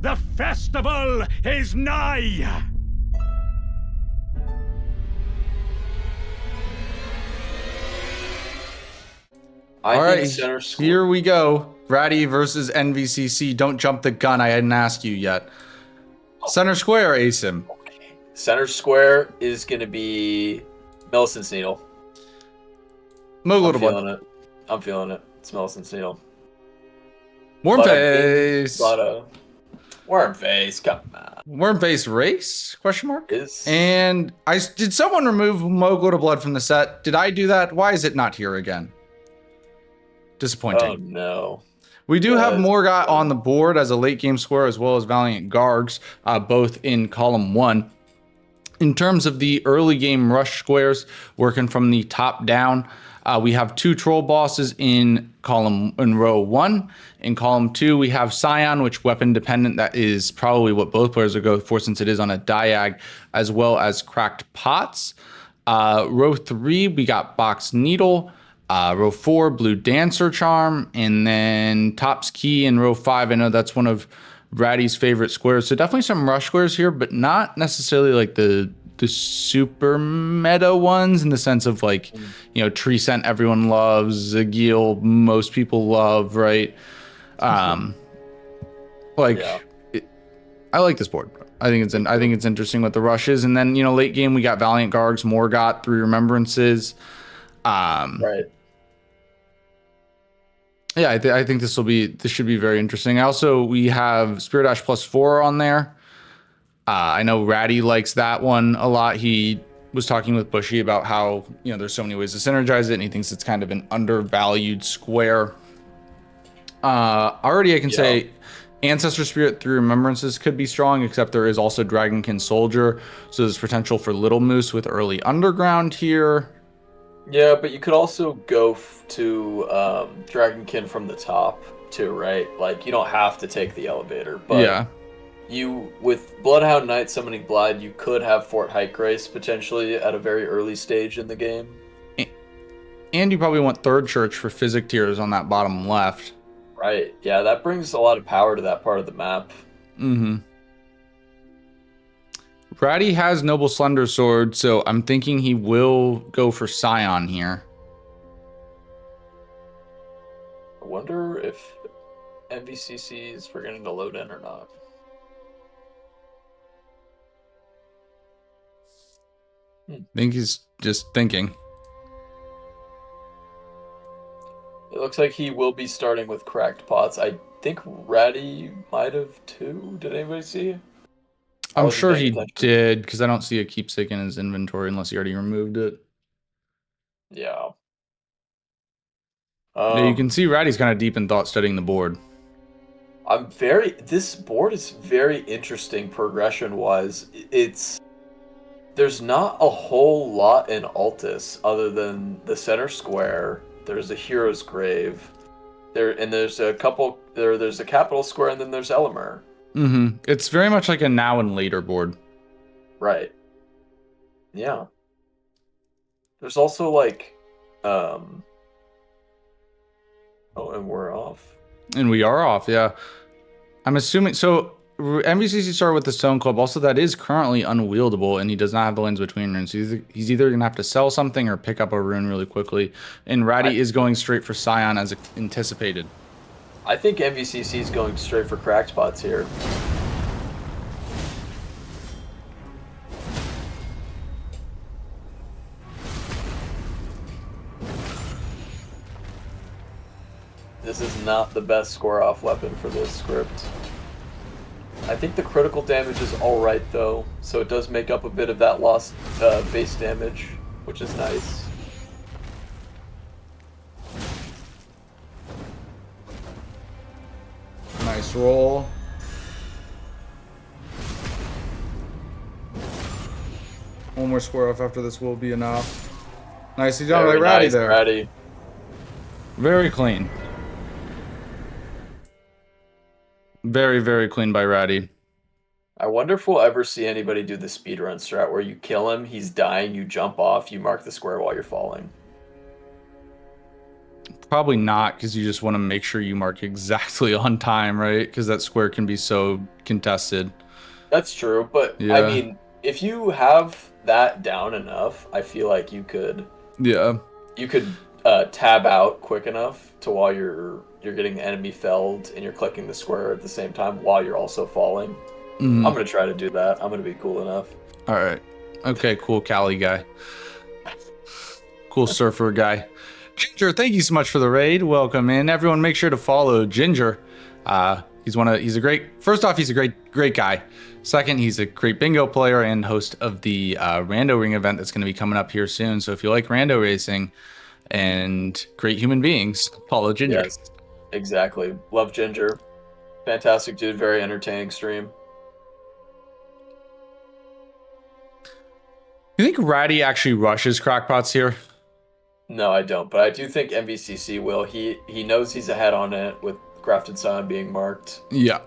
The festival is nigh! All think right, center square. here we go. Ratty versus NVCC. Don't jump the gun. I hadn't asked you yet. Center square, Asim. Center square is going to be Millicent's Needle. Mogul I'm to feeling blood. it. I'm feeling it. It's Millicent's Needle. Worm Bada face. bing, bada. Worm face. Come on. Worm face race? Question mark. Is And did someone remove Mogul to blood from the set? Did I do that? Why is it not here again? Disappointing. Oh no. We do have Yes. Morgot on the board as a late game square, as well as Valiant Gargs, both in column 1. In terms of the early game rush squares, working from the top down, we have 2 troll bosses in row 1. In column 2, we have Scion, which weapon dependent. That is probably what both players will go for since it is on a diag, as well as Cracked Pots. Row 3, we got Box Needle. Row 4, Blue Dancer Charm, and then Top's Key in row 5. I know that's one of Ratty's favorite squares. So definitely some rush squares here, but not necessarily like the super meta ones in the sense of like, Tree Scent everyone loves, Zagil most people love, right? I like this board. I think it's interesting with the rushes, and then late game we got Valiant Gargs, Morgot, 3 Remembrances. Right. Yeah, I think this should be very interesting. Also, we have Spirit Ash +4 on there. I know Ratty likes that one a lot. He was talking with Bushy about how there's so many ways to synergize it, and he thinks it's kind of an undervalued square. Already, I can say Ancestor Spirit 3 Remembrances could be strong, except there is also Dragonkin Soldier, so there's potential for Little Moose with early Underground here. Yeah, but you could also go to Dragonkin from the top too, right? Like you don't have to take the elevator, but you with Bloodhound Knight summoning Blide, you could have Fort Hike Grace potentially at a very early stage in the game. And you probably want Third Church for Physic Tears on that bottom left. Right. Yeah, that brings a lot of power to that part of the map. Mm-hmm. Ratty has Noble Slender Sword, so I'm thinking he will go for Scion here. I wonder if NVCC is forgetting to load in or not. I think he's just thinking. It looks like he will be starting with Cracked Pots. I think Ratty might have too. Did anybody see? I'm sure he did, because I don't see a keepsake in his inventory unless he already removed it. Yeah. You can see Ratty's kind of deep in thought studying the board. This board is very interesting progression-wise. There's not a whole lot in Altus other than the center square. There's a Hero's Grave. There's a couple. There's a Capital Square, and then there's Elemer. Mm-hmm. It's very much like a now and later board. Right. Yeah. There's also like, oh, and we're off. And we are off, yeah. I'm assuming so. NVCC started with the Stone Club. Also, that is currently unwieldable, and he does not have the lanes between runes. He's either going to have to sell something or pick up a rune really quickly. And Ratty is going straight for Scion as anticipated. I think NVCC is going straight for Cracked Spots here. This is not the best score-off weapon for this script. I think the critical damage is alright though, so it does make up a bit of that lost base damage, which is nice. Nice roll. One more square off after this will be enough. Nicely done by Ratty there. Ratty. Very clean. Very, very clean by Ratty. I wonder if we'll ever see anybody do the speedrun strat where you kill him, he's dying, you jump off, you mark the square while you're falling. Probably not, because you just want to make sure you mark exactly on time, right? Because that square can be so contested. That's true, but Yeah. I mean, if you have that down enough, I feel like you could tab out quick enough to while you're getting the enemy felled and you're clicking the square at the same time while you're also falling. I'm gonna try to do that. I'm gonna be cool enough. All right. Okay, cool Cali guy. Cool surfer guy. Ginger, thank you so much for the raid. Welcome in. Everyone make sure to follow Ginger. He's a great guy. Second, he's a great bingo player and host of the Rando Ring event that's going to be coming up here soon. So if you like rando racing and great human beings, follow Ginger. Yes, exactly. Love Ginger. Fantastic dude. Very entertaining stream. You think Ratty actually rushes crackpots here? No, I don't. But I do think NVCC will. He knows he's ahead on it with Crafted Scion being marked. Yeah.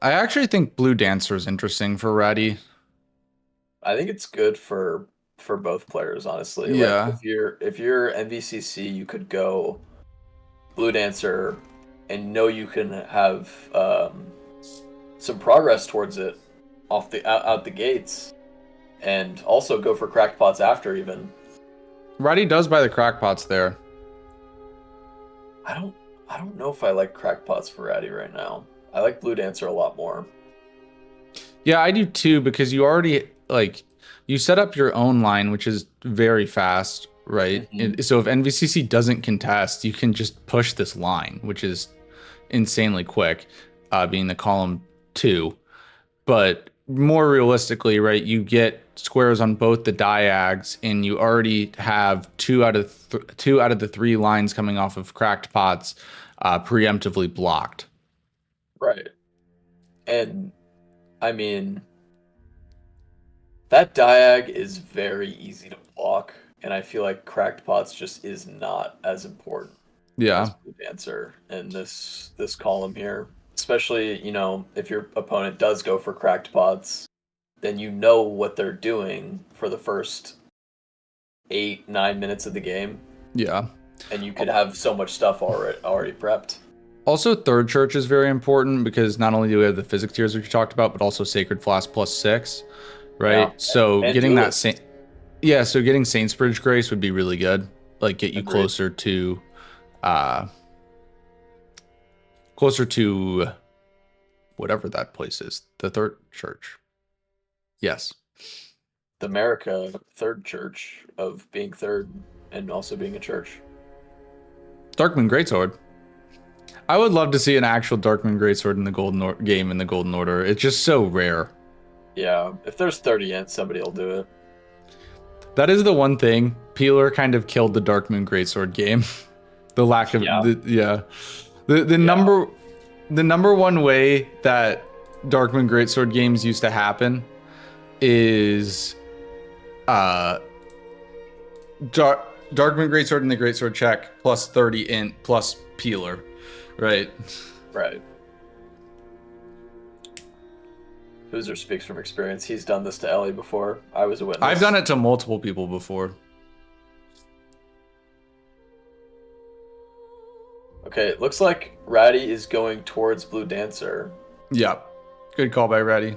I actually think Blue Dancer is interesting for Ratty. I think it's good for both players, honestly. Yeah. Like if you're NVCC, you could go Blue Dancer and know you can have some progress towards it out the gates, and also go for crackpots after even. Ratty does buy the crackpots there. I don't know if I like crackpots for Ratty right now. I like Blue Dancer a lot more. Yeah, I do too, because you already you set up your own line, which is very fast, right? So if NVCC doesn't contest, you can just push this line, which is insanely quick, being the column 2. But more realistically, right, you get squares on both the diags, and you already have two out of the 3 lines coming off of cracked pots preemptively blocked. Right. And I mean, that diag is very easy to block, and I feel like cracked pots just is not as important. Yeah. As Blue Dancer in this column here. Especially, if your opponent does go for cracked pots, then you know what they're doing for the first 8-9 minutes of the game. Yeah. And you could have so much stuff already prepped. Also, Third Church is very important, because not only do we have the physics tiers, which you talked about, but also Sacred Flask +6, right? Yeah. So and getting that so getting Saint's Bridge Grace would be really good. Like, get you closer to whatever that place is, the Third Church. Yes. The America Third Church of being third and also being a church. Darkmoon Greatsword. I would love to see an actual Darkmoon Greatsword in the game in the Golden Order. It's just so rare. Yeah, if there's 30 int, somebody will do it. That is the one thing. Peeler kind of killed the Darkmoon Greatsword game. The lack of the number one way that Darkmoon Greatsword games used to happen is Darkmoon Greatsword and the Greatsword check plus 30 int plus Peeler. Right. Boozer speaks from experience. He's done this to Ellie before. I was a witness. I've done it to multiple people before. Okay, it looks like Ratty is going towards Blue Dancer. Yeah. Good call by Ratty.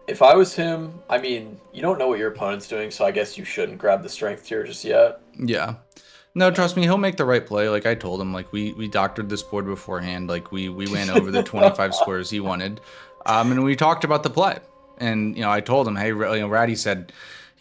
If I was him, I mean, you don't know what your opponent's doing, so I guess you shouldn't grab the strength tier just yet. Yeah. No, trust me, he'll make the right play. Like I told him, like we doctored this board beforehand. Like we ran over the 25 squares he wanted, and we talked about the play. And I told him, hey, Ratty said,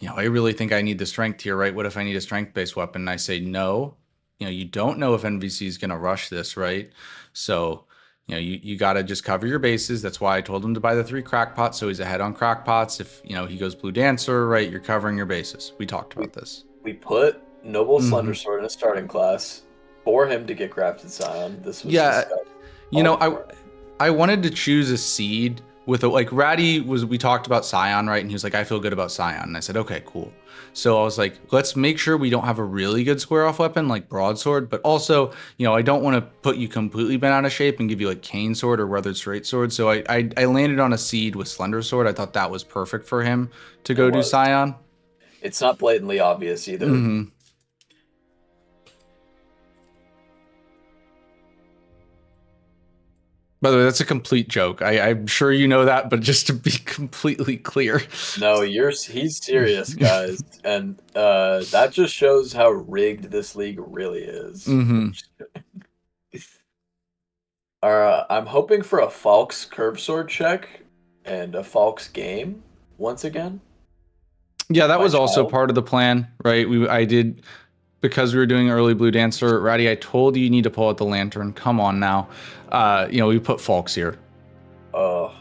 I really think I need the strength tier, right? What if I need a strength-based weapon? And I say, no, you don't know if NVC is gonna rush this, right? So, you gotta just cover your bases. That's why I told him to buy the 3 crackpots, so he's ahead on crackpots. If he goes Blue Dancer, right, you're covering your bases. We talked about this. We put Noble Slender Sword in a starting class for him to get Crafted Scion. This was I wanted to choose a seed with Ratty we talked about Scion, right? And he was like, I feel good about Scion. And I said, okay, cool. So I was like, let's make sure we don't have a really good square off weapon like Broadsword, but also, I don't want to put you completely bent out of shape and give you like Cane Sword or Weathered Straight Sword. So I landed on a seed with Slender Sword. I thought that was perfect for him to go do Scion. It's not blatantly obvious either. Mm-hmm. By the way, that's a complete joke. I'm sure you know that, but just to be completely clear. No, he's serious, guys. And that just shows how rigged this league really is. Mm-hmm. I'm hoping for a Falk's curve sword check and a Falk's game once again. Yeah, that was also part of the plan, right? I did, because we were doing early blue dancer. Ratty, I told you need to pull out the lantern. Come on now. We put Falks here. Oh,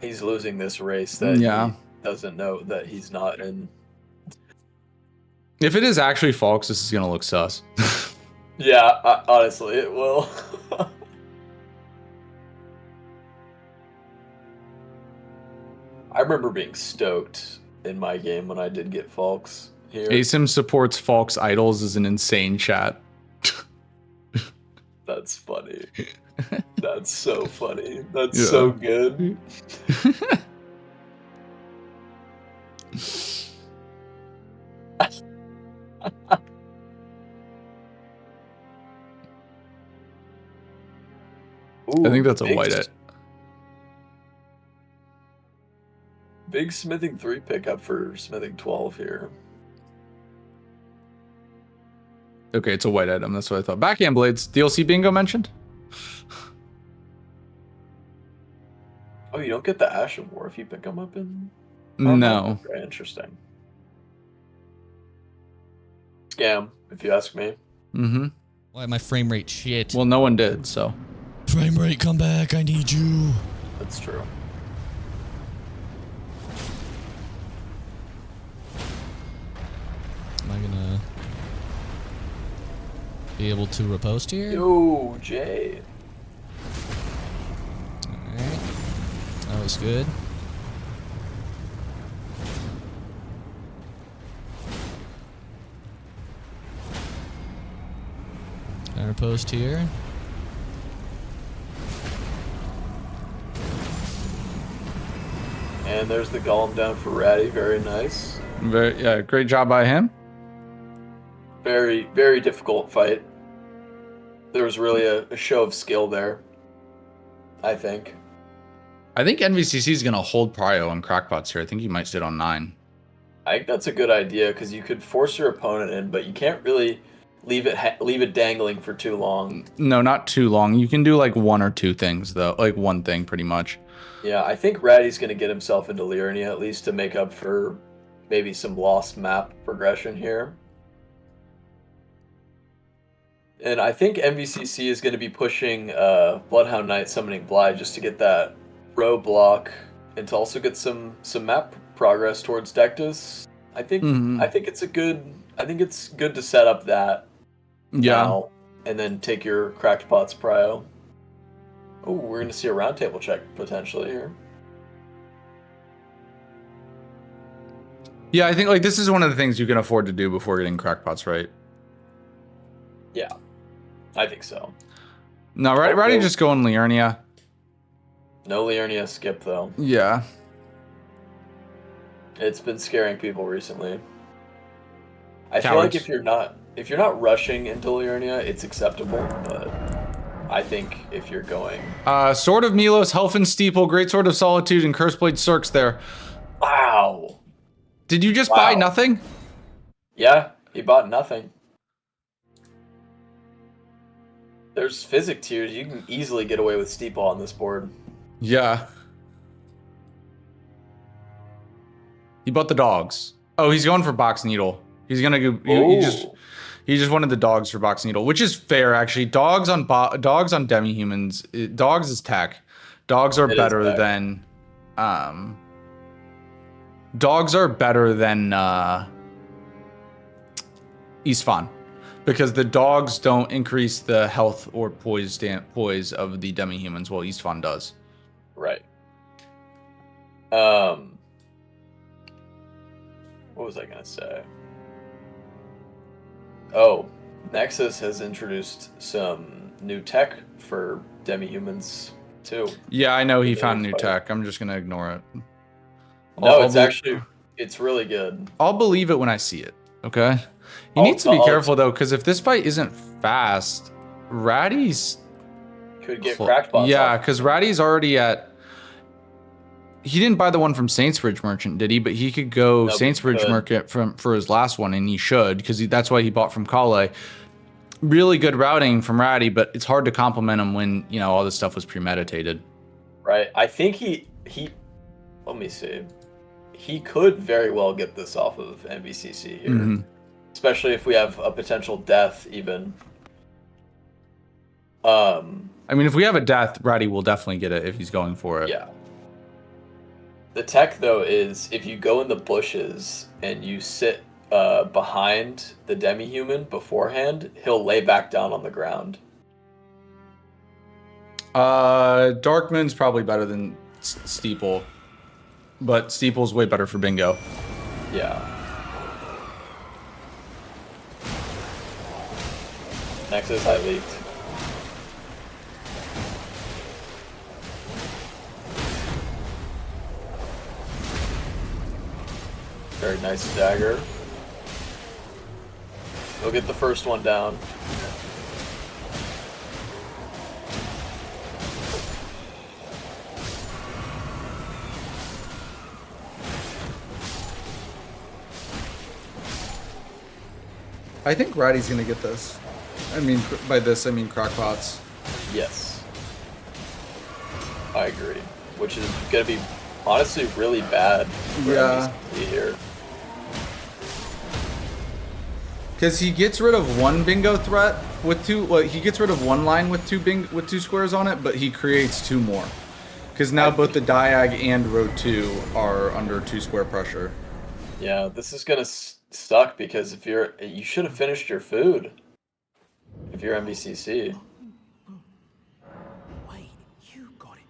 he's losing this race that he doesn't know that he's not in. If it is actually Falks, this is gonna look sus. Yeah, honestly, it will. I remember being stoked in my game when I did get Falks here. ASIM supports Falks idols is an insane chat. That's funny. That's so funny. That's so good. Ooh, I think that's a white it. Big smithing 3 pickup for smithing 12 here. Okay, it's a white item. That's what I thought. Backhand blades. DLC bingo mentioned? Oh, you don't get the Ash of War if you pick them up in... No. Very interesting. Scam, if you ask me. Mm-hmm. Why my frame rate shit? Well, no one did, so. Frame rate, come back. I need you. That's true. Am I gonna be able to riposte here? Yo, Jay. Alright. That was good. Can I riposte here? And there's the golem down for Ratty. Very nice. Great job by him. Very, very difficult fight. There was really a show of skill there, I think. I think NVCC is going to hold Prio on crackpots here. I think he might sit on 9. I think that's a good idea because you could force your opponent in, but you can't really leave it dangling for too long. No, not too long. You can do like 1 or 2 things though, like one thing pretty much. Yeah, I think Ratty's going to get himself into Liurnia at least to make up for maybe some lost map progression here. And I think NVCC is going to be pushing Bloodhound Knight summoning Bly just to get that roadblock and to also get some map progress towards Dectus. I think it's good to set up that now and then take your Cracked Pots prio. Oh, we're going to see a roundtable check potentially here. Yeah, I think like this is one of the things you can afford to do before getting crackpots right. Yeah, I think so. No, Ratty just go in Liurnia. No Liurnia skip though. Yeah. It's been scaring people recently. I feel like if you're not rushing into Liurnia, it's acceptable, but I think if you're going... Sword of Milos, Helfen Steeple, Great Sword of Solitude, and Curseblade Cirques there. Wow. Did you just buy nothing? Yeah, he bought nothing. There's physic tiers. You can easily get away with Steeple on this board. Yeah. He bought the dogs. Oh, he's going for Box Needle. He's gonna go... He just wanted the dogs for Box Needle, which is fair, actually. Dogs on demi-humans. Dogs is tech. Dogs are better than... Dogs are better than Isfan. Because the dogs don't increase the health or poise of the demi-humans, while Isfan does. Right. What was I gonna say? Oh, Nexus has introduced some new tech for demi-humans too. Yeah, I know he found new tech. I'm just gonna ignore it. No, it's actually It's really good. I'll believe it when I see it. Okay. He needs to be careful though, because if this fight isn't fast, Ratty's could get crackpots. Yeah, because Ratty's already at. He didn't buy the one from Saintsbridge Merchant, did he? But he could go Saintsbridge Merchant for his last one, and he should, because that's why he bought from Kale. Really good routing from Ratty, but it's hard to compliment him when all this stuff was premeditated. Right. I think he. Let me see. He could very well get this off of NVCC here, especially if we have a potential death even. I mean, if we have a death, Ratty will definitely get it if he's going for it. Yeah. The tech, though, is if you go in the bushes and you sit behind the demi-human beforehand, he'll lay back down on the ground. Darkmoon's probably better than Steeple, but Steeple's way better for bingo. Yeah. Nexus, I leaked. Very nice dagger. We'll get the first one down. I think Ratty's gonna get this. I mean, by this I mean Crockpots. Yes. I agree. Which is gonna be honestly really bad for NVCC here. Because he gets rid of one bingo threat with two. Well, he gets rid of one line with two squares on it, but he creates two more. Because now both the Diag and row 2 are under 2 square pressure. Yeah, this is gonna suck because if you should have finished your food. If you're NVCC. Wait, you got it.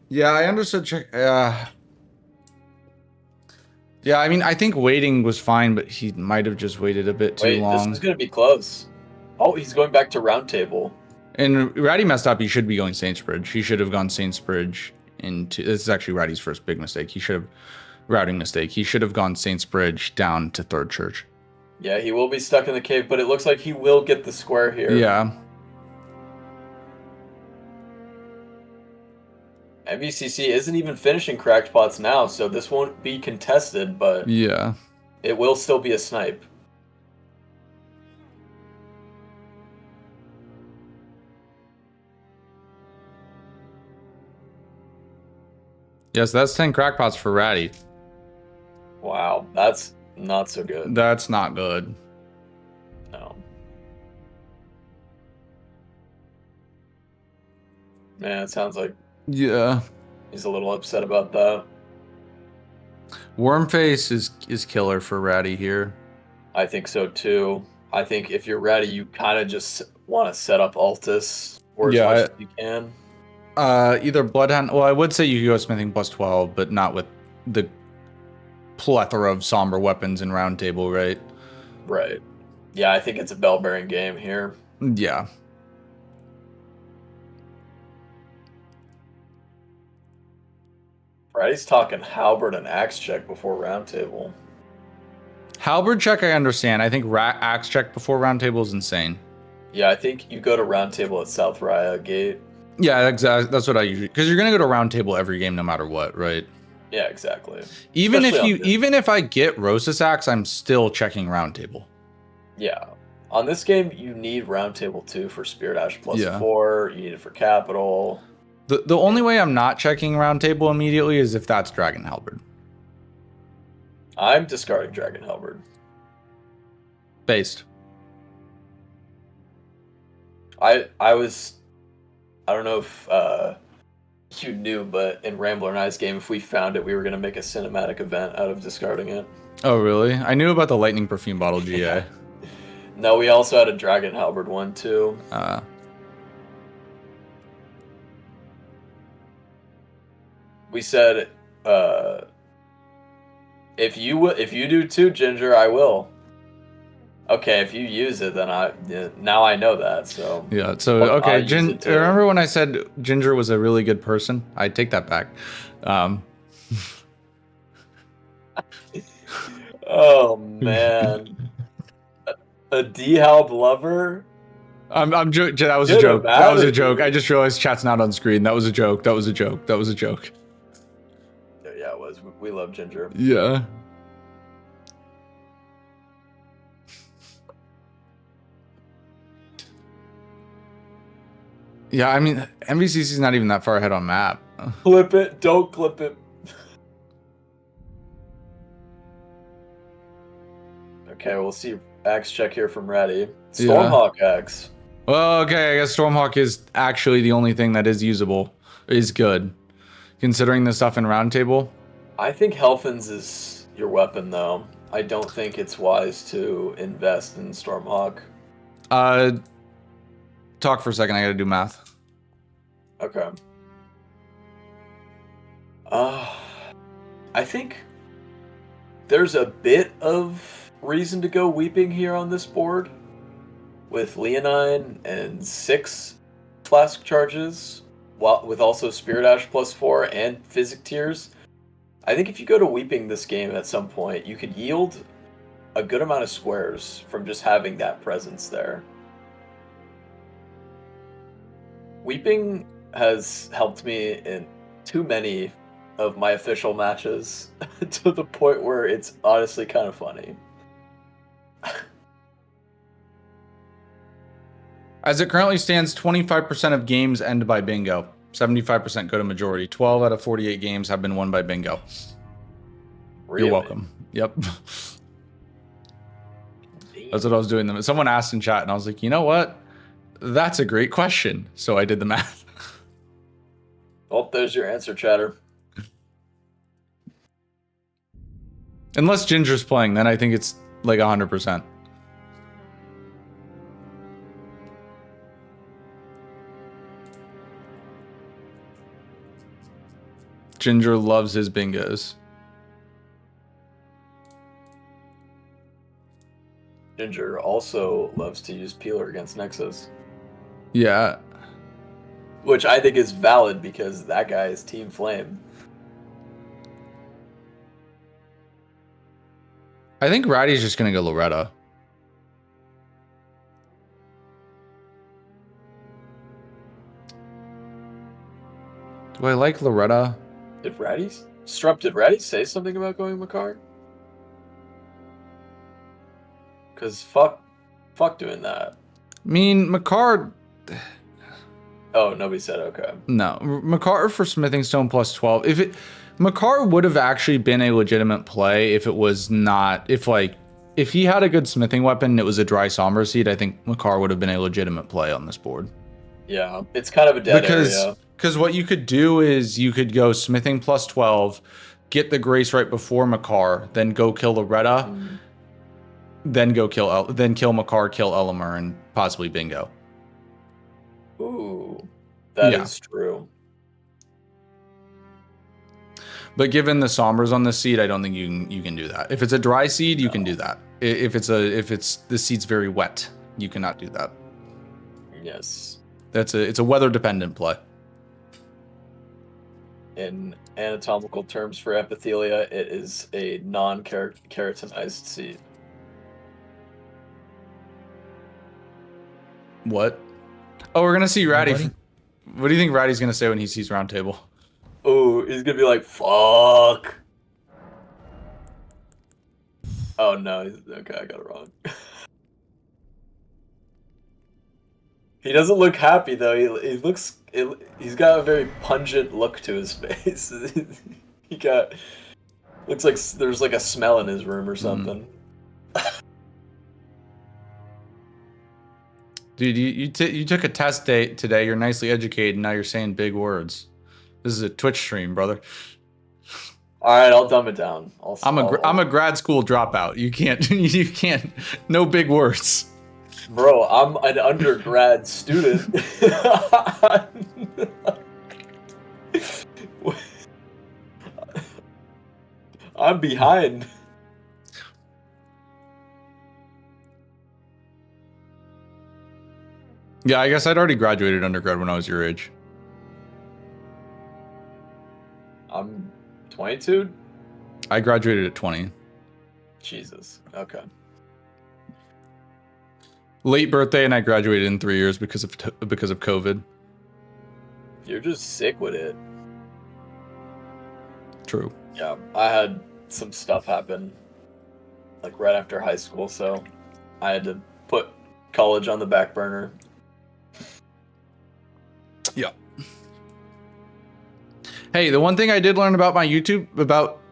Yeah, I understood. Yeah, I mean, I think waiting was fine, but he might have just waited a bit too long. This is going to be close. Oh, he's going back to round table. And Ratty messed up. He should be going Saintsbridge. He should have gone Saintsbridge into... This is actually Ratty's first big mistake. He should have... Routing mistake. He should have gone Saintsbridge down to Third Church. Yeah, he will be stuck in the cave, but it looks like he will get the square here. Yeah. NVCC isn't even finishing cracked pots now, so this won't be contested, but yeah, it will still be a snipe. Yes, that's 10 crackpots for Ratty. Wow, that's not so good. That's not good. No. Man, it sounds like yeah, he's a little upset about that. Wormface is killer for Ratty here. I think so too. I think if you're Ratty, you kind of just want to set up Altus or as much as you can. Either Bloodhound. Well, I would say you could go Smithing plus 12, but not with the plethora of somber weapons in Round Table, right? Right. Yeah, I think it's a bell-bearing game here. Yeah. Ratty's talking halberd and axe check before round table. Halberd check, I understand. I think axe check before round table is insane. Yeah, I think you go to round table at South Raya Gate. Yeah, exactly. That's what I usually, because you're gonna go to round table every game no matter what, right? Yeah, exactly. Even if I get Rosis axe, I'm still checking round table. Yeah. On this game, you need round table 2 for Spirit Ash plus 4. You need it for capital. The only way I'm not checking round table immediately is if that's Dragon Halberd. I'm discarding Dragon Halberd. Based. I don't know if you knew, but in Rambler and I's game, if we found it, we were going to make a cinematic event out of discarding it. Oh, really? I knew about the Lightning Perfume Bottle GA. No, we also had a Dragon Halberd one, too. We said, if you do too, Ginger, I will. Okay, if you use it, then now I know that. So yeah. So okay, remember when I said Ginger was a really good person? I take that back. Oh man, a D-Halb lover. I'm joking. That was a Get joke. him That was outta a joke. here. I just realized chat's not on screen. That was a joke. That was a joke. That was a joke. Yeah, it was. We love Ginger. Yeah. Yeah, I mean, NVCC is not even that far ahead on map. Clip it. Don't clip it. Okay, we'll see axe check here from Ratty. Stormhawk axe. Well, okay, I guess Stormhawk is actually the only thing that is usable, is good, considering the stuff in Roundtable. I think Helfins is your weapon, though. I don't think it's wise to invest in Stormhawk. Talk for a second. I gotta do math. Okay. I think there's a bit of reason to go Weeping here on this board, with Leonine and 6 flask charges, with also Spirit Ash +4 and Physic Tears. I think if you go to Weeping this game at some point, you could yield a good amount of squares from just having that presence there. Weeping has helped me in too many of my official matches to the point where it's honestly kind of funny. As it currently stands, 25% of games end by bingo. 75% go to majority. 12 out of 48 games have been won by bingo. Really? You're welcome. Yep. That's what I was doing. Someone asked in chat, and I was like, you know what? That's a great question. So I did the math. Oh, there's your answer, chatter. Unless Ginger's playing, then I think it's like 100%. Ginger loves his bingos. Ginger also loves to use Peeler against Nexus. Yeah. Which I think is valid because that guy is Team Flame. I think Ratty's just going to go Loretta. Do I like Loretta? Did Ratty say something about going Makar? Because fuck doing that. I mean, Makar... Oh, nobody said okay. No. Makar for Smithing Stone plus 12. Makar would have actually been a legitimate play if it was not... If he had a good smithing weapon and it was a dry Somber Seed, I think Makar would have been a legitimate play on this board. Yeah, it's kind of a dead area. Because what you could do is you could go Smithing plus 12, get the Grace right before Makar, then go kill Loretta, then kill Makar, kill Elamur, and possibly bingo. Ooh, that is true. But given the Sombers on this seed, I don't think you can do that. If it's a dry seed, you can do that. If the seed's very wet, you cannot do that. Yes. It's a weather dependent play. In anatomical terms for epithelia, it is a non-keratinized seed. What? Oh, we're gonna see Ratty. Nobody? What do you think Ratty's gonna say when he sees Roundtable? Oh, he's gonna be like, fuck. Oh no, okay, I got it wrong. He doesn't look happy though. He's got a very pungent look to his face. Looks like there's like a smell in his room or something. Dude, you took a test date today. You're nicely educated. And now you're saying big words. This is a Twitch stream, brother. All right, I'll dumb it down. I'm a grad school dropout. You can't. No big words. Bro, I'm an undergrad student. I'm behind. Yeah, I guess I'd already graduated undergrad when I was your age. I'm 22. I graduated at 20. Jesus. Okay. Late birthday, and I graduated in 3 years because of COVID. You're just sick with it. True. Yeah, I had some stuff happen like right after high school, so I had to put college on the back burner. Yeah. Hey, the one thing I did learn about my YouTube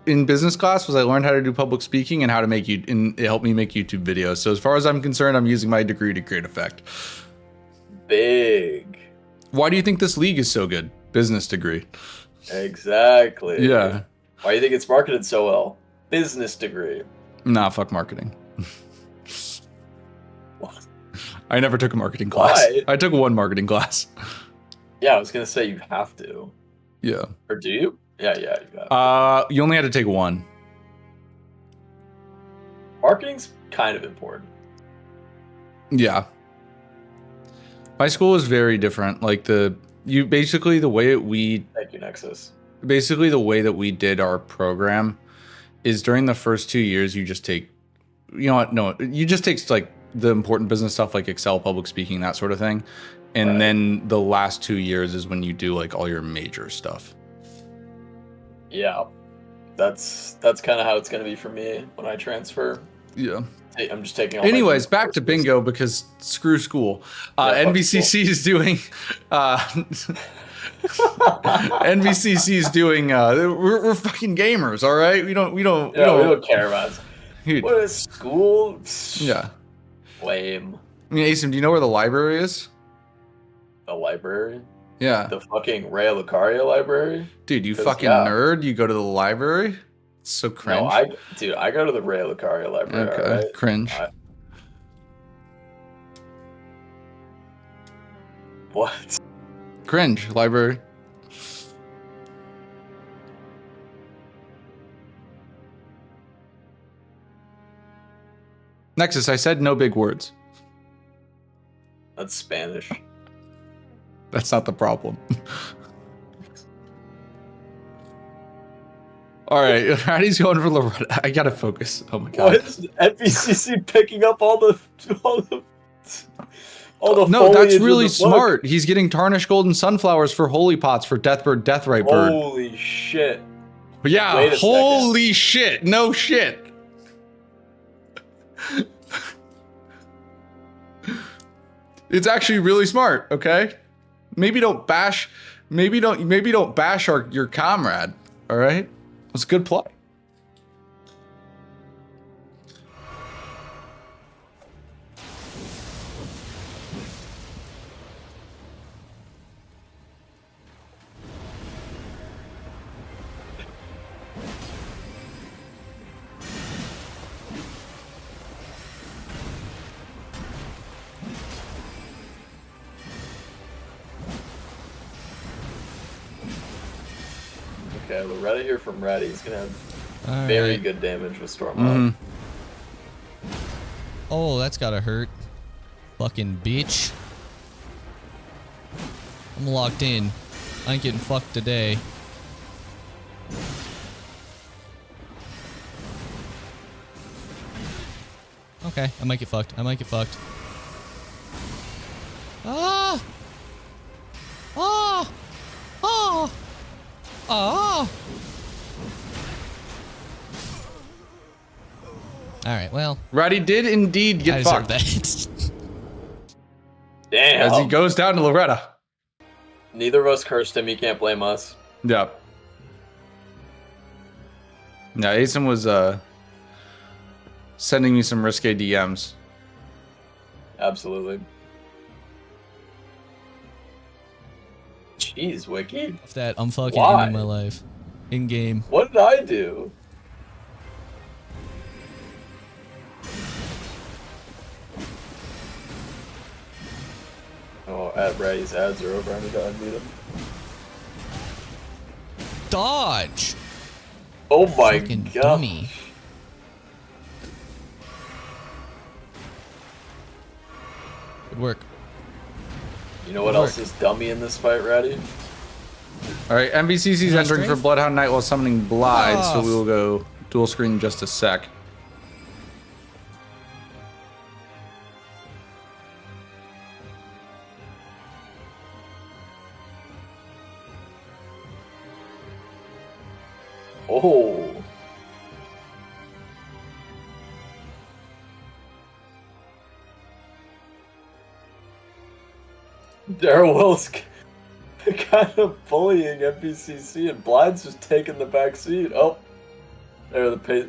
in business class was I learned how to do public speaking and how to make and it helped me make YouTube videos. So as far as I'm concerned, I'm using my degree to great effect. Big. Why do you think this league is so good? Business degree. Exactly. Yeah. Why do you think it's marketed so well? Business degree. Nah, fuck marketing. What? I never took a marketing class. Why? I took one marketing class. Yeah, I was gonna say you have to. Yeah. Or do you? Yeah, you got. You only had to take one. Marketing's kind of important. Yeah. My school is very different. Like basically the way Thank you, Nexus. Basically the way that we did our program is during the first 2 years you just take, you know what? No, you just take like the important business stuff like Excel, public speaking, that sort of thing. And Right. then the last 2 years is when you do like all your major stuff. Yeah, that's kind of how it's gonna be for me when I transfer. Yeah. I'm just taking. All Anyways, my back to courses. bingo because screw school. Yeah, fuck NVCC is doing. NVCC is doing. We're fucking gamers, all right. We don't. Yeah, we don't care about it. Dude. What is school? Yeah. Lame. I mean, Asim, do you know where the library is? The library. Yeah. The fucking Ray Lucaria library. Dude, you 'Cause, fucking yeah. nerd. You go to the library. It's so cringe. No, I go to the Ray Lucaria library. Okay. All right? Cringe. What? Cringe. Library. Nexus, I said no big words. That's Spanish. That's not the problem. All right, Ratty's going for Loretta. I gotta focus. Oh my god. Why is NVCC picking up all the No, that's foliage in really the book? smart. He's getting tarnished golden sunflowers for holy pots for Deathbird, Deathrite Bird. Holy shit. But yeah, Wait a holy shit. No shit. It's actually really smart, okay? Maybe don't bash your comrade, all right? It's a good play. Okay, Loretta here from Ratty. He's gonna have All very right. good damage with Storm Mhm. Oh, that's gotta hurt. Fucking bitch. I'm locked in. I ain't getting fucked today. Okay, I might get fucked. I might get fucked. Ah! Ah! Ah! Ah! Alright, well, Ratty did indeed I get deserve fucked that. Damn. as he goes down to Loretta. Neither of us cursed him. He can't blame us. Yeah. Yeah, Asim was sending me some risque DMs. Absolutely. Jeez, Wiki. Of that, I'm fucking Why? ending my life. In game. What did I do? Oh, at Ratty's ads are over. I need to unmute him. Dodge! Oh my Fucking god. dummy. Good work. You know what Good else work. is dummy in this fight, Ratty? All right, NVCC's Is that entering for strength? Bloodhound Knight while summoning Blythe, so Ah. we will go dual screen in just a sec. Oh. Daryl Will's kind of bullying NVCC, and Blind's just taking the back seat. Oh, there the pace.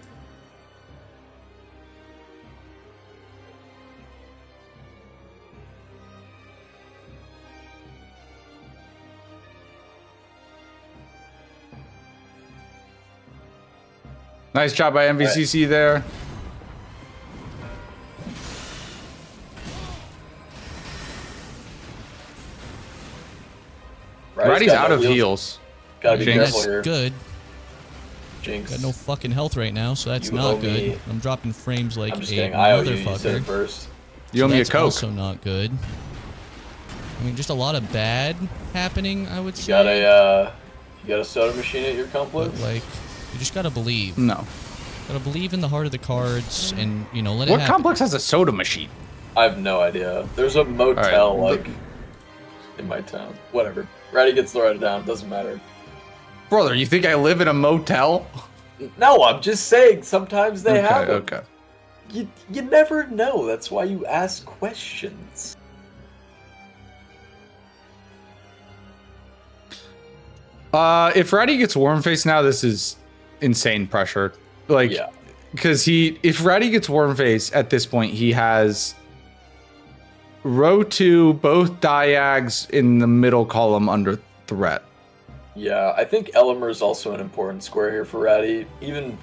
Nice job by NVCC there. Ratty's out of heals. Gotta be Jinx. careful here. Good. Jinx. Got no fucking health right now, so that's You not owe good. me- I'm dropping frames like I'm just a kidding. I owe you. You said motherfucker. it first. You owe me a That's Coke. also not good. I mean, just a lot of bad happening, I would You say. got a soda machine at your complex? But, like, you just gotta believe. No. Gotta believe in the heart of the cards and, you know, let it What happen. complex has a soda machine? I have no idea. There's a motel, Alright. like, in my town. Whatever. Ratty gets to write it down. Doesn't matter. Brother, you think I live in a motel? No, I'm just saying, sometimes they have them. Okay. You never know. That's why you ask questions. If Ratty gets Warm Face now, this is insane pressure. Like, Yeah. because if Ratty gets Warm Face at this point, he has row 2, both diags in the middle column under threat. Yeah, I think Elimer is also an important square here for Ratty. Even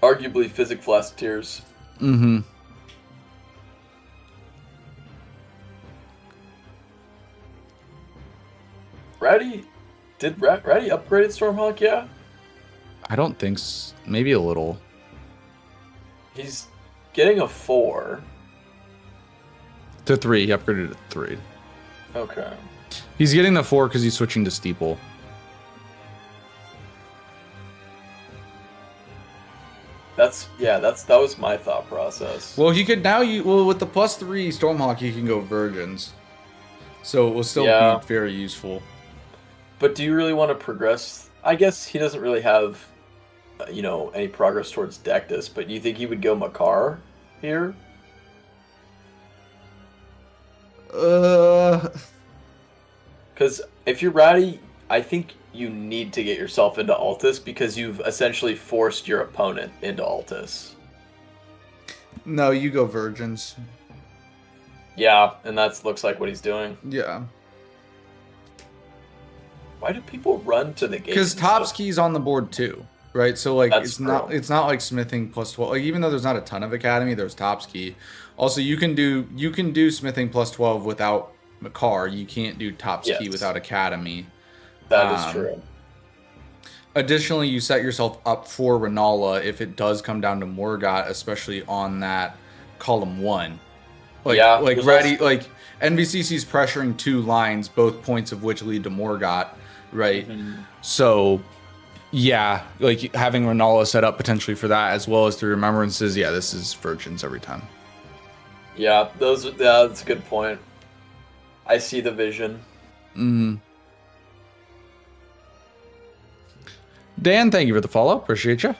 arguably Physic Flasketeers. Mm-hmm. Ratty, did Ratty upgrade Stormhawk? Yeah. I don't think maybe a little. He's getting a 4. To 3. He upgraded to 3. Okay. He's getting the 4 because he's switching to Steeple. That was my thought process. Well, he could now with the +3 Stormhawk, he can go Virgins. So it will still Yeah. be very useful. But do you really want to progress? I guess he doesn't really have, any progress towards Dectus. But do you think he would go Makar here? Because if you're Ratty, I think you need to get yourself into Altus because you've essentially forced your opponent into Altus. No, you go Virgins. Yeah, and that looks like what he's doing. Yeah. Why do people run to the gate? Because Topski's on the board too, right? So like That's it's not like smithing +12. Like even though there's not a ton of academy, there's Topski. Also, you can do smithing +12 without Makar. You can't do Topski Yes. without academy. That is true. Additionally, you set yourself up for Renala if it does come down to Morgott, especially on that column 1. Like Ratty, like NVCC's pressuring 2 lines, both points of which lead to Morgott, right? Mm-hmm. So, yeah, like having Renala set up potentially for that as well as through Remembrances. Yeah, this is Virgins every time. Yeah, that's a good point. I see the vision. Dan, thank you for the follow. Appreciate you.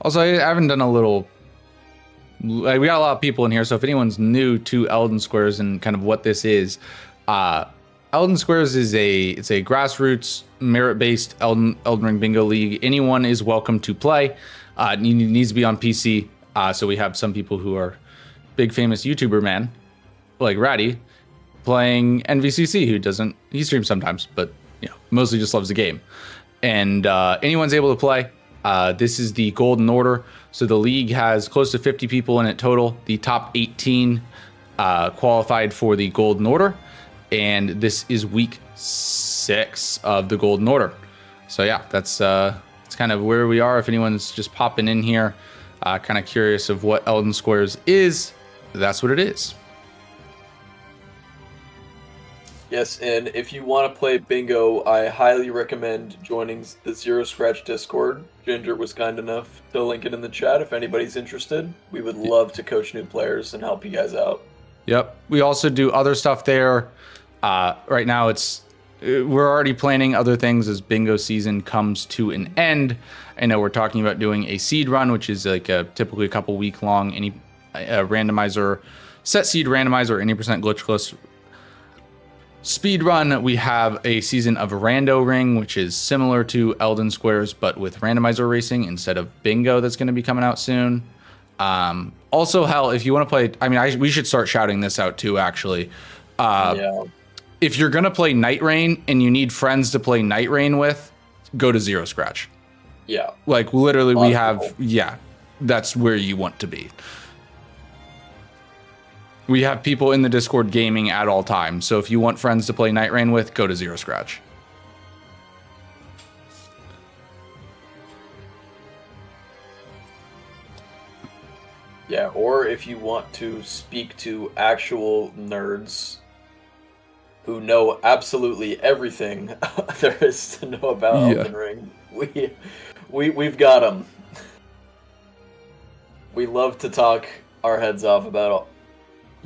Also, I haven't done a little. Like, we got a lot of people in here, so if anyone's new to Elden Squares and kind of what this is, Elden Squares is it's a grassroots merit-based Elden Ring Bingo League. Anyone is welcome to play. It needs to be on PC. So we have some people who are big famous YouTuber man, like Ratty, playing NVCC, he streams sometimes, but mostly just loves the game. And anyone's able to play. This is the Golden Order. So the league has close to 50 people in it total. The top 18 qualified for the Golden Order. And this is week 6 of the Golden Order. So yeah, that's kind of where we are. If anyone's just popping in here, kind of curious of what Elden Squares is, that's what it is. Yes, and if you want to play bingo, I highly recommend joining the Zero Scratch Discord. Ginger was kind enough to link it in the chat if anybody's interested. We would love to coach new players and help you guys out. Yep. We also do other stuff there. Right now we're already planning other things as bingo season comes to an end. I know we're talking about doing a seed run, which is like typically a couple week long, any randomizer, set seed randomizer, any percent glitchless speed run. We have a season of Rando Ring, which is similar to Elden Squares, but with randomizer racing instead of bingo. That's going to be coming out soon. Also, hell, if you want to play, I mean, we should start shouting this out too, actually. Yeah. If you're going to play Night Rain and you need friends to play Night Rain with, go to Zero Scratch. Yeah. Like, literally, we have, yeah, that's where you want to be. We have people in the Discord gaming at all times. So if you want friends to play Night Rain with, go to Zero Scratch. Yeah, or if you want to speak to actual nerds who know absolutely everything there is to know about Elden Ring, we've got them. We love to talk our heads off about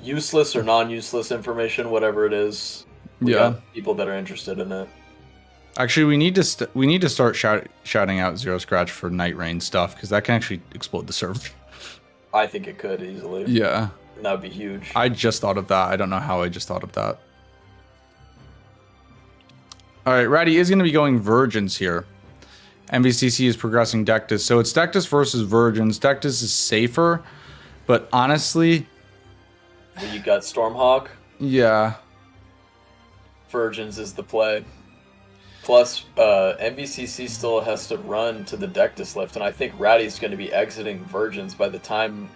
useless or non-useless information, whatever it is. We got people that are interested in it. Actually, we need to start shouting out Zero Scratch for Night Rain stuff, because that can actually explode the server. I think it could easily. Yeah. And that would be huge. I just thought of that. I don't know how I just thought of that. All right, Ratty is going to be going Virgins here. NVCC is progressing Dectus. So it's Dectus versus Virgins. Dectus is safer, but honestly... Well, you got Stormhawk. Yeah. Virgins is the play. Plus, NVCC still has to run to the Dectus lift, and I think Ratty's going to be exiting Virgins by the time...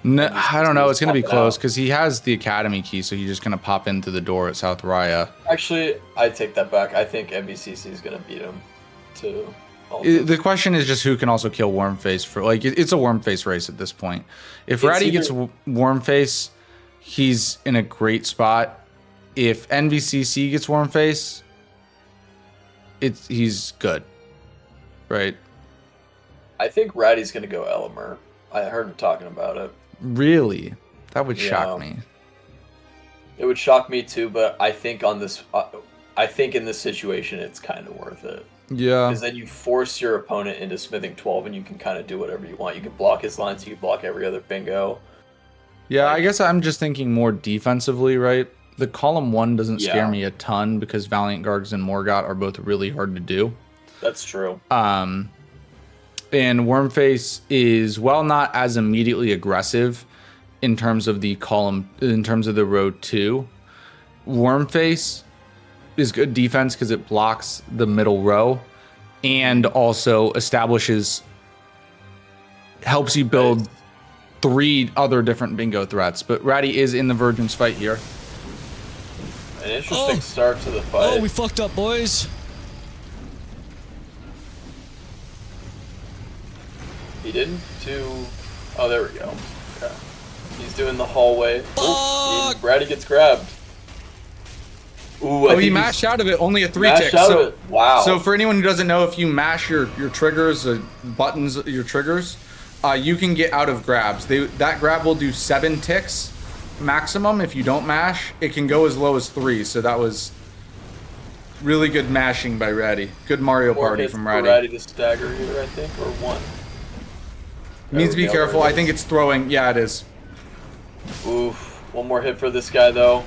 no, I don't know. It's going to be close, because he has the Academy key, so he's just going to pop into the door at South Raya. Actually, I take that back. I think NVCC is going to beat him to... The question is just who can also kill Wormface for, like, it's a Wormface race at this point. If Ratty gets Wormface, he's in a great spot. If NVCC gets Wormface, he's good, right? I think Ratty's gonna go Elmer. I heard him talking about it. Really? That would shock me. It would shock me too, but I think on this, I think in this situation, it's kind of worth it. Yeah. Because then you force your opponent into smithing 12, and you can kind of do whatever you want. You can block his lines. You can block every other bingo. Yeah, I guess I'm just thinking more defensively, right? The column 1 doesn't scare me a ton because Valiant Gargs and Morgott are both really hard to do. That's true. And Wormface is, while not as immediately aggressive in terms of the column, in terms of the row 2, Wormface is good defense because it blocks the middle row and also helps you build 3 other different bingo threats. But Ratty is in the Virgins fight here. An interesting start to the fight. Oh, we fucked up, boys. He didn't do... Oh, there we go. Okay. He's doing the hallway. Fuck! Ratty gets grabbed. Ooh, he mashed out of it. Only a 3 tick. So, wow. So for anyone who doesn't know, if you mash your triggers, buttons, your triggers, you can get out of grabs. That grab will do 7 ticks maximum. If you don't mash, it can go as low as 3. So that was really good mashing by Ratty. Good Mario Party from Ratty. Ratty to stagger here, I think, or 1. Needs to be careful. I think it's throwing. Yeah, it is. Oof. One more hit for this guy, though.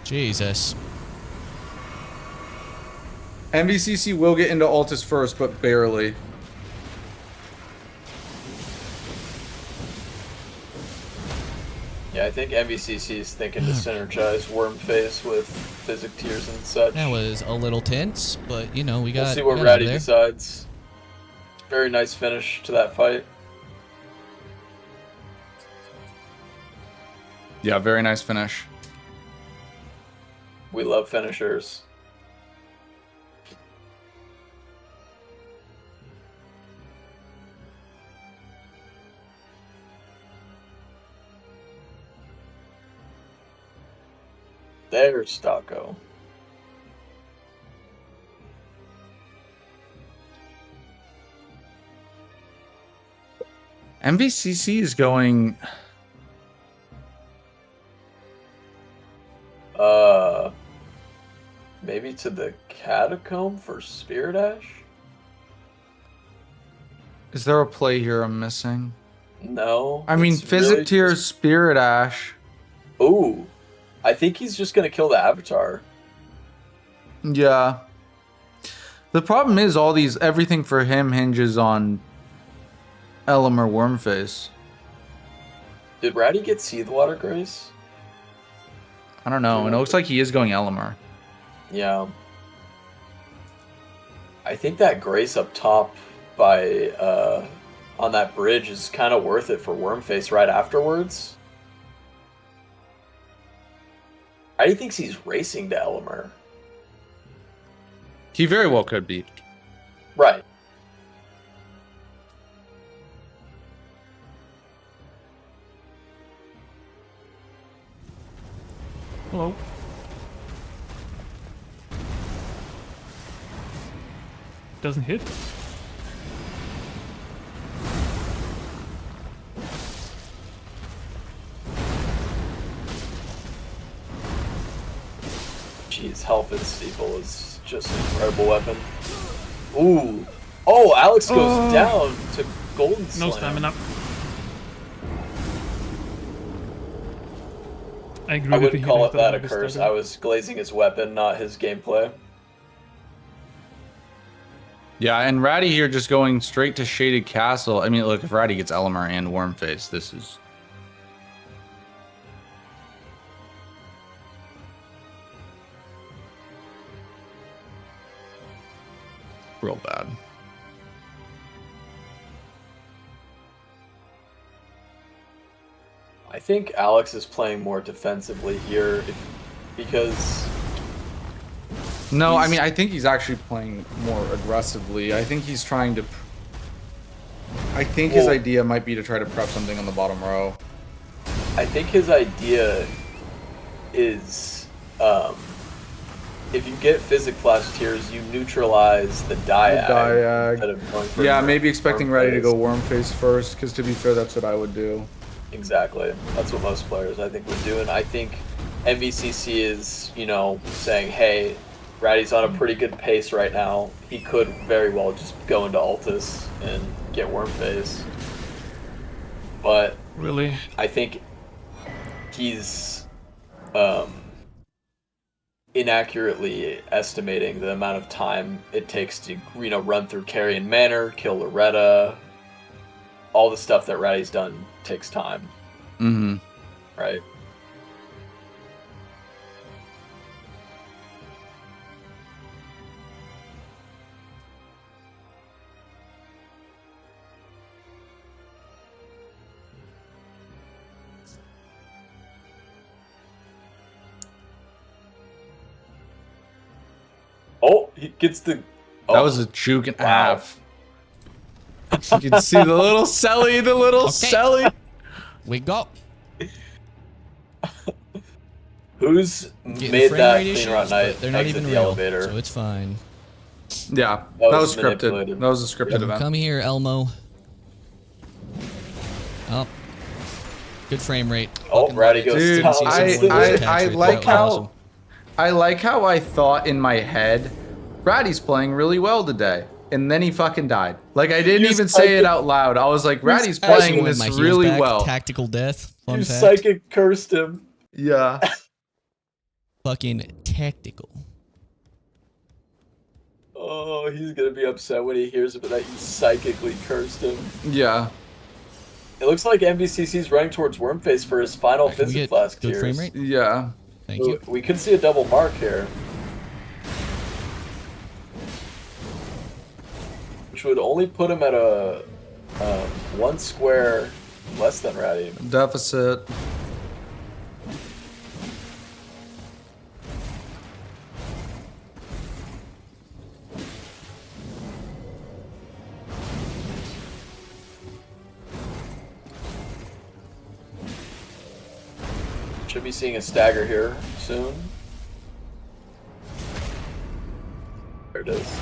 Jesus. NVCC will get into Altus first, but barely. Yeah, I think NVCC is thinking to synergize Wormface with Physic Tears and such. That was a little tense, but, you know, we got... We'll see what Ratty decides. Very nice finish to that fight. Yeah, very nice finish. We love finishers. There's Stocko. NVCC is going. Maybe to the Catacomb for Spirit Ash? Is there a play here I'm missing? No. I mean, Physic really Tier, just... Spirit Ash. Ooh. I think he's just going to kill the Avatar. Yeah. The problem is everything for him hinges on Elm or Wormface. Did Ratty get Seathwater Grace? I don't know. And it looks like he is going Elamar. Yeah. I think that Grace up top by on that bridge is kind of worth it for Wormface right afterwards. Ratty thinks he's racing to Elamar. He very well could be. Right. Hello. Doesn't hit. Jeez, Health and Steeple is just an incredible weapon. Ooh. Oh, Alex goes down to Golden Slam. No stamina. I wouldn't call it that a curse. I was glazing his weapon, not his gameplay. Yeah, and Ratty here just going straight to Shaded Castle. I mean, look, if Ratty gets Elamar and Wormface, this is... real bad. I think Alex is playing more defensively here because... No, I mean, I think he's actually playing more aggressively. I think he's trying to... I think his idea might be to try to prep something on the bottom row. I think his idea is... if you get Physic Flash Tears, you neutralize the Diag. Instead of going for yeah, maybe expecting Ratty to go Wormface first, because to be fair, that's what I would do. Exactly. That's what most players, I think, would do. And I think NVCC is, you know, saying, hey, Ratty's on a pretty good pace right now. He could very well just go into Altus and get Wormface. But really, I think he's inaccurately estimating the amount of time it takes to, you know, run through Carrion Manor, kill Loretta. All the stuff that Ratty's done takes time. Mm-hmm. Right? Oh, he gets the... Oh. That was a juke and a half. You can see the little Selly, Selly. We go. Who's made that Clean Rot Night they're not even the real, elevator? so it's fine. Yeah, that was scripted. That was a scripted event. Come here, Elmo. Oh. Good frame rate. Oh, Ratty goes down. I like how... I like how I thought in my head, Ratty's playing really well today. And then he fucking died. Like, I didn't even say it out loud. I was like, Ratty's playing this really well. Tactical death. You psychic cursed him. Yeah. Fucking tactical. Oh, he's gonna be upset when he hears about that you psychically cursed him. Yeah. It looks like NVCC's running towards Wormface for his final Physic Flask Good frame rate? Yeah. Thank you. We could see a double mark here. Which would only put him at a 1 square less than Ratty. Deficit. Should be seeing a stagger here soon. it is.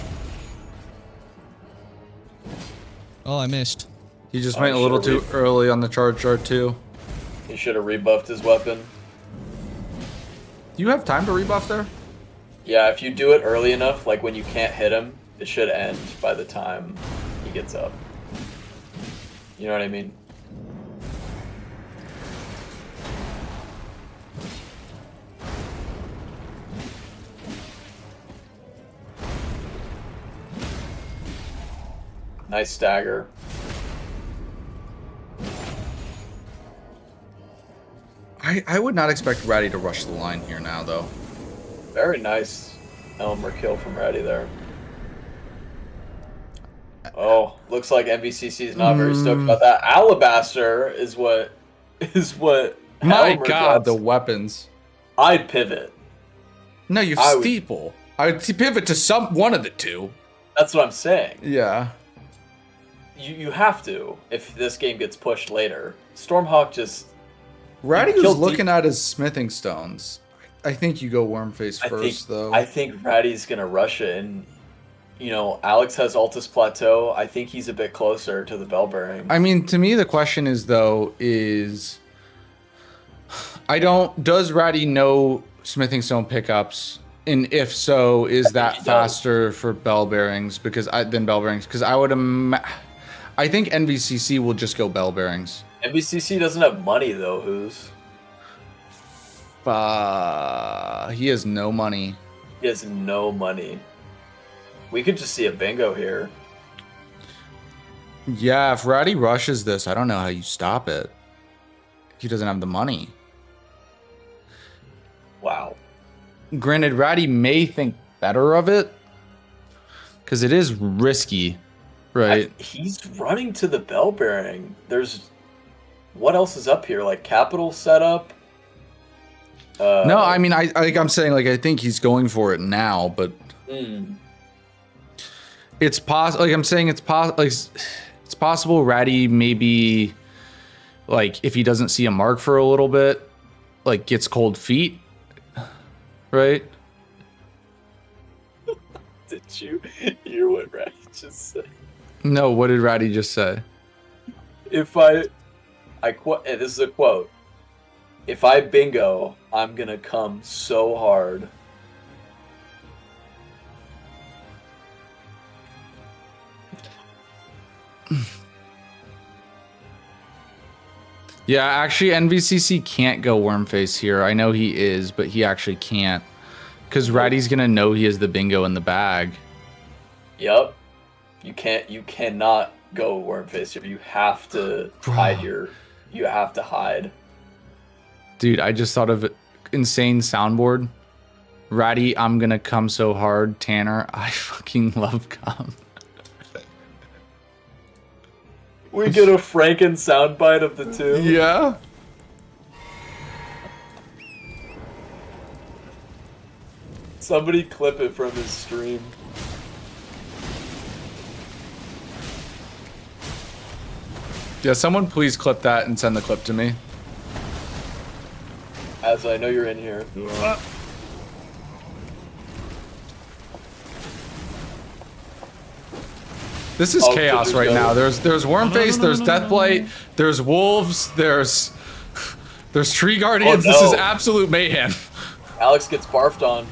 Oh, I missed. He just went a little too early on the charge chart too. He should have rebuffed his weapon. Do you have time to rebuff there? Yeah, if you do it early enough, like when you can't hit him, it should end by the time he gets up. You know what I mean? Nice stagger. I would not expect Ratty to rush the line here now, though. Very nice Elmer kill from Ratty there. Oh, looks like NVCC is not very stoked about that. Alabaster is what My Elmer God, drops. the weapons. I'd pivot. No, you steeple. I would pivot to one of the two. That's what I'm saying. Yeah. You have to if this game gets pushed later. Stormhawk just... Ratty was looking at his smithing stones. I think you go Wormface first, though. I think Ratty's going to rush it, and, you know, Alex has Altus Plateau. I think he's a bit closer to the bell bearing. I mean, to me, the question is, though, does Ratty know smithing stone pickups? And if so, is that faster for bell bearings than bell bearings? Because I would I think NVCC will just go bell bearings. NVCC doesn't have money, though, Who's? He has no money. He has no money. We could just see a bingo here. Yeah, if Ratty rushes this, I don't know how you stop it. He doesn't have the money. Wow. Granted, Ratty may think better of it, because it is risky, right? He's running to the bell bearing. What else is up here? Like capital setup? No, I mean, I'm saying, I think he's going for it now, but it's possible. Like I'm saying, it's possible. Ratty maybe, if he doesn't see a mark for a little bit, gets cold feet, right? Did you hear what Ratty just said? No, what did Ratty just say? If and this is a quote. If I bingo, I'm gonna come so hard. Yeah, actually, NVCC can't go Wormface here. I know he is, but he actually can't. Because Ratty's gonna know he has the bingo in the bag. Yep. You cannot go Wormface here. You have to you have to hide. Dude, I just thought of insane soundboard. Ratty, I'm gonna come so hard. Tanner, I fucking love cum. We get a Franken soundbite of the two. Yeah. Somebody clip it from his stream. Yeah, someone please clip that and send the clip to me. As I know you're in here. This is chaos right now. There's Wormface, there's Deathblight, there's wolves, there's tree guardians. This is absolute mayhem. Alex gets barfed on.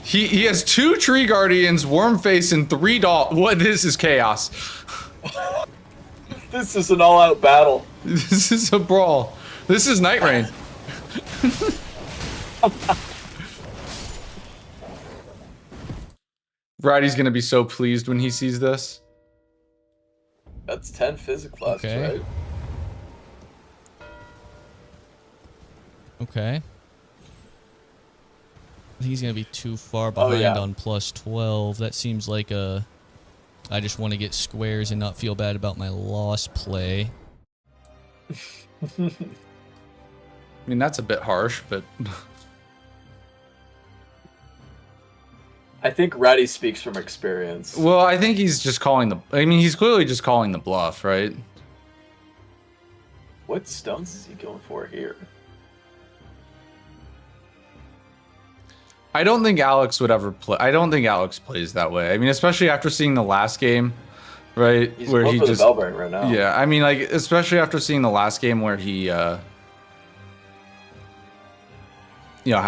He has 2 tree guardians, Wormface, and 3 doll. What? This is chaos. This is an all-out battle. This is a brawl. This is Night Rain. Ratty's gonna be so pleased when he sees this. That's 10 physics classes, right? Okay. I think he's gonna be too far behind on plus 12. That seems like I just want to get squares and not feel bad about my loss play. I mean, that's a bit harsh, but... I think Ratty speaks from experience. Well, I think he's just calling the... I mean, he's clearly just calling the bluff, right? What stones is he going for here? I don't think Alex would ever play. I don't think Alex plays that way. I mean, especially after seeing the last game, right? He's where he just Bellbearing right now. Yeah, I mean, like especially after seeing the last game where he, how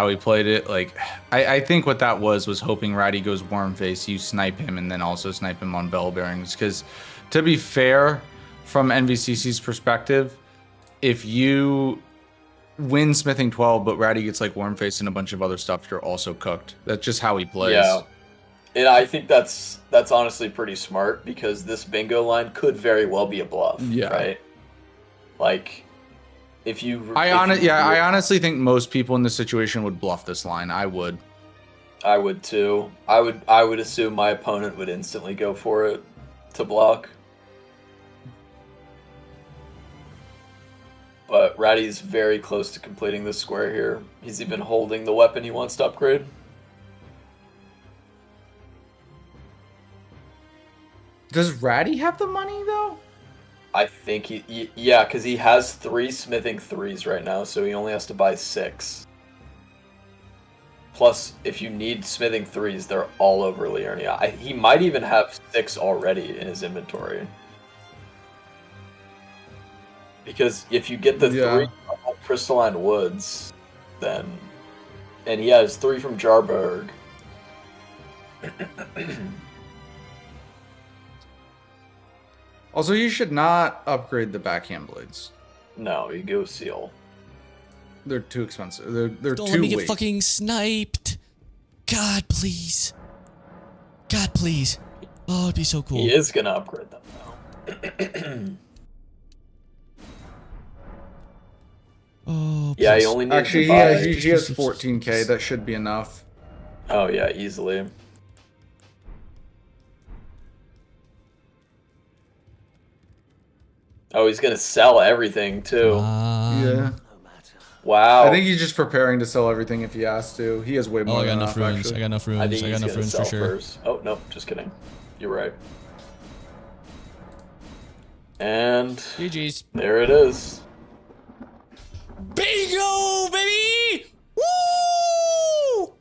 he played it. Like, I think what that was hoping Ratty goes warm face, you snipe him, and then also snipe him on bell bearings. Because, to be fair, from NVCC's perspective, if you win smithing 12, but Ratty gets like warm face and a bunch of other stuff, you're also cooked. That's just how he plays. Yeah, and I think that's honestly pretty smart because this bingo line could very well be a bluff. Yeah. Right. Like, if you. I honestly think most people in this situation would bluff this line. I would. I would too. I would assume my opponent would instantly go for it to block. But Ratty's very close to completing this square here. He's even holding the weapon he wants to upgrade. Does Ratty have the money, though? I think yeah, because he has 3 smithing 3s right now, so he only has to buy 6. Plus, if you need smithing 3s, they're all over Liurnia. He might even have 6 already in his inventory. Because if you get the 3 crystalline woods, then... And he has 3 from Jarburg. Also, you should not upgrade the backhand blades. No, you go seal. They're too expensive. They're Don't too let me get fucking sniped. God, please. God, please. Oh, it'd be so cool. He is gonna upgrade them now. Oh, yeah, he only needs actually he has 14k. That should be enough. Oh yeah, easily. Oh, he's gonna sell everything too. Yeah. Wow. I think he's just preparing to sell everything if he has to. He has way more. I got enough runes. I got enough runes. I think he's enough runes sell for sure. First. Oh no, just kidding. You're right. And GG's. There it is. Bingo, baby! Woo!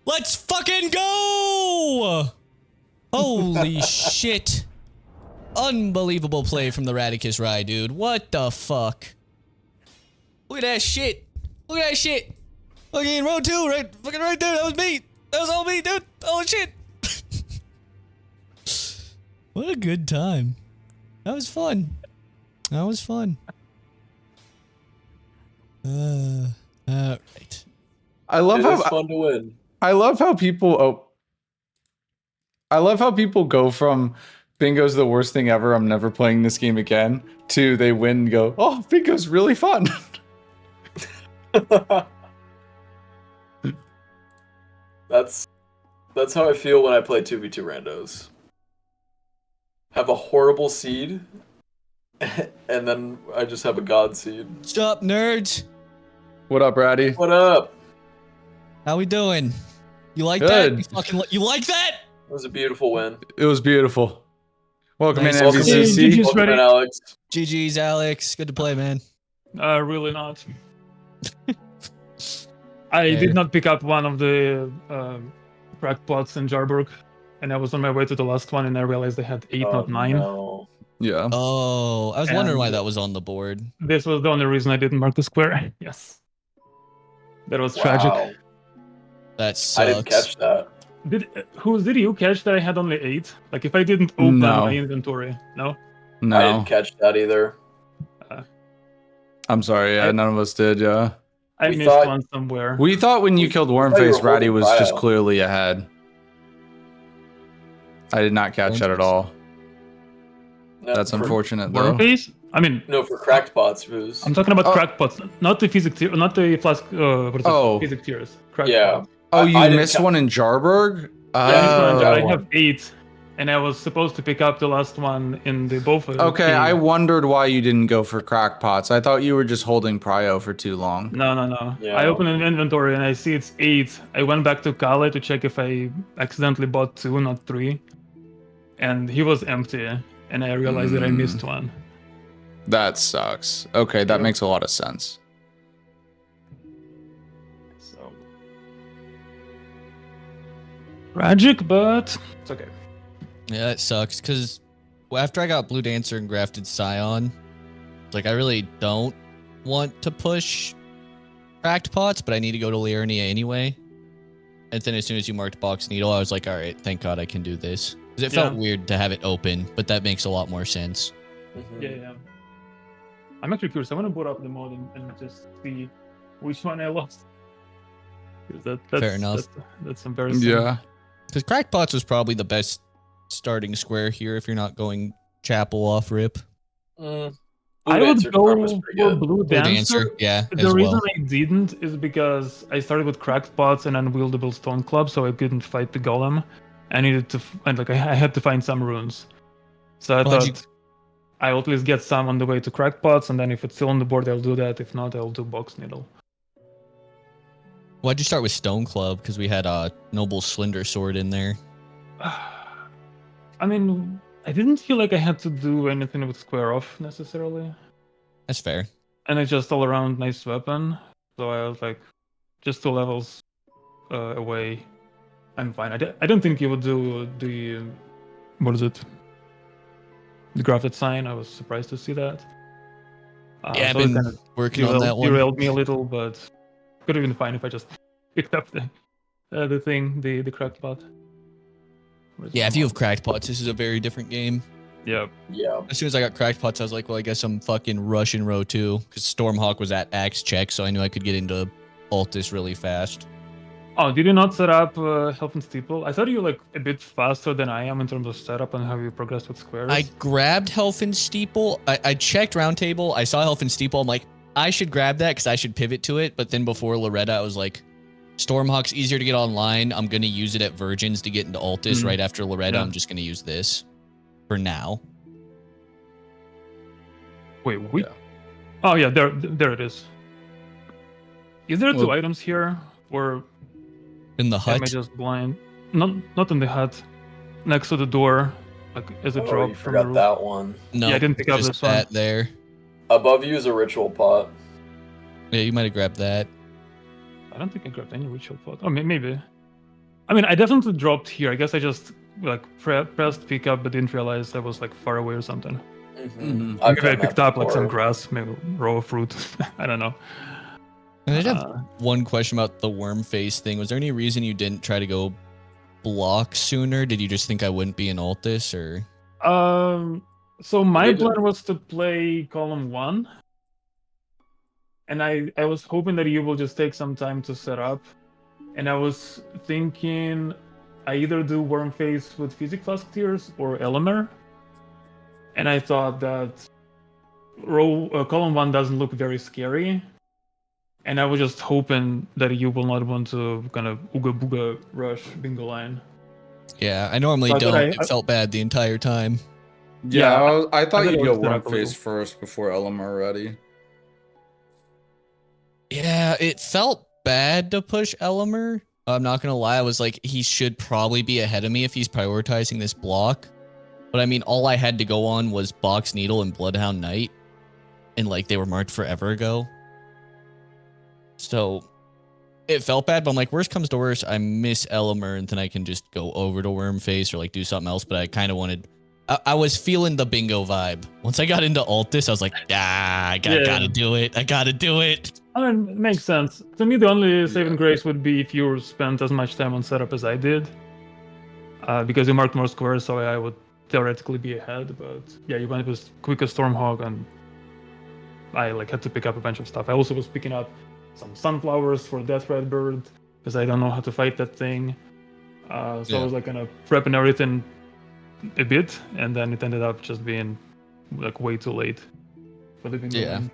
Let's fucking go! Holy shit. Unbelievable play from the RattyRy, dude. What the fuck? Look at that shit. Look at that shit. Fucking row 2, fucking right there. That was me. That was all me, dude. Holy shit. What a good time. That was fun. That was fun. Alright. I love how it's fun to win. I love how people go from bingo's the worst thing ever, I'm never playing this game again, to they win and go, oh, bingo's really fun. That's how I feel when I play 2v2 randos. Have a horrible seed, and then I just have a god seed. Stop, nerds. What up, Ratty? What up? How we doing? You like Good. that? You like that? It was a beautiful win. It was beautiful. Welcome Nice. in, NVCC. Welcome in, Alex. GG's, Alex. Good to play, man. Really not. I did not pick up one of the crackpots in Jarburg, and I was on my way to the last one, and I realized I had 8, not 9. No. Yeah. Oh, I was wondering why that was on the board. This was the only reason I didn't mark the square. Yes. That was tragic. That sucks. I didn't catch that. Did you catch that I had only 8? Like, if I didn't open my inventory, no? No. I didn't catch that either. I'm sorry, none of us did, yeah. I missed one somewhere. We thought when you killed Wormface, Ratty was just clearly ahead. I did not catch that at all. No, that's unfortunate, though. Wormface? I mean, no, for cracked pots, Booze. I'm talking about cracked pots, not the physic tier, not the flask. Physic tiers. Cracked pots. Oh, you missed one in Jarburg? Yeah, I have 8, and I was supposed to pick up the last one in the both. Okay, I wondered why you didn't go for crackpots. I thought you were just holding prio for too long. No. Yeah. I opened an inventory and I see it's 8. I went back to Kale to check if I accidentally bought 2, not 3, and he was empty, and I realized that I missed one. That sucks. Okay, that makes a lot of sense. Tragic, but it's okay. Yeah, it sucks because after I got Blue Dancer and Grafted Scion, like I really don't want to push Cracked Pots, but I need to go to Liurnia anyway. And then as soon as you marked Box Needle, I was like, all right, thank God I can do this. Because it felt weird to have it open, but that makes a lot more sense. Mm-hmm. Yeah. I'm actually curious. I want to boot up the mod and just see which one I lost. That's fair enough. That's embarrassing. Yeah. Because Cracked Pots was probably the best starting square here if you're not going Chapel off rip. I would go for Blue Dancer. Yeah, the reason I didn't is because I started with Cracked Pots and Unwieldable Stone Club, so I couldn't fight the Golem. I needed to, I had to find some runes. So I thought I'll at least get some on the way to Cracked Pots, and then if it's still on the board, I'll do that. If not, I'll do Box Needle. Why'd you start with Stone Club? Because we had a Noble Slender Sword in there. I mean, I didn't feel like I had to do anything with Square Off necessarily. That's fair. And it's just all around nice weapon. So I was like, just 2 levels away, I'm fine. I don't think you would do the, what is it? The Grafted Sign. I was surprised to see that. Yeah, I've been working on that one. Derailed me a little, but could have been fine if I just picked up the thing, the Cracked Pot. Yeah, if you have Cracked Pots, this is a very different game. Yeah. As soon as I got Cracked Pots, I was like, well, I guess I'm fucking rushing row 2. Because Stormhawk was at Axe Check, so I knew I could get into Altus really fast. Oh, did you not set up Health and Steeple? I thought you were like a bit faster than I am in terms of setup and how you progressed with squares. I grabbed Health and Steeple. I checked Roundtable. I saw Health and Steeple. I'm like, I should grab that because I should pivot to it. But then before Loretta, I was like, Stormhawk's easier to get online. I'm going to use it at Virgins to get into Altus right after Loretta. I'm just going to use this for now. Wait, wait. Yeah. Oh, yeah, there it is. Is there 2 items here? Or in the hut? Am I just blind? Not in the hut. Next to the door, like as a drop you from the roof. that one. No, yeah, I didn't pick up this one. There. Above you is a ritual pot. Yeah, you might have grabbed that. I don't think I grabbed any ritual pot. Oh, maybe. I mean, I definitely dropped here. I guess I just like pressed pick up, but didn't realize I was like far away or something. Maybe I picked up like some grass, maybe raw fruit. I don't know. I did have one question about the worm face thing. Was there any reason you didn't try to go block sooner? Did you just think I wouldn't be in Altus, or? So my plan was to play column 1. And I was hoping that you will just take some time to set up. And I was thinking I either do Worm Face with Physic Flask Tears or Elemer. And I thought that column 1 doesn't look very scary. And I was just hoping that you will not want to kind of ooga booga rush bingo line. Yeah, I normally don't. It felt bad the entire time. Yeah, I thought you'd go Worm Face first before Elemer ready. Yeah, it felt bad to push Elemer. I'm not going to lie. I was like, he should probably be ahead of me if he's prioritizing this block. But I mean, all I had to go on was Box Needle and Bloodhound Knight. And like, they were marked forever ago. So it felt bad, but I'm like, worst comes to worst, I miss Elemer, and then I can just go over to Worm Face or like do something else. But I kind of wanted... I was feeling the bingo vibe. Once I got into Altus, I was like, I gotta do it. I gotta do it. I mean, it makes sense. To me, the only saving grace would be if you spent as much time on setup as I did. Because you marked more squares, so I would theoretically be ahead. But yeah, you went with quick as Stormhawk, and I like had to pick up a bunch of stuff. I also was picking up some sunflowers for Death Redbird, because I don't know how to fight that thing. I was like kind of prepping everything a bit, and then it ended up just being like way too late for the bingo line.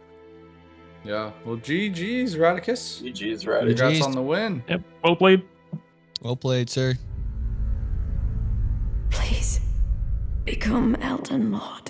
Yeah. Well, GG's, Radicus. GG's, Radicus. Congrats on the win. Yep. Well played. Well played, sir. Please become Elden Lord.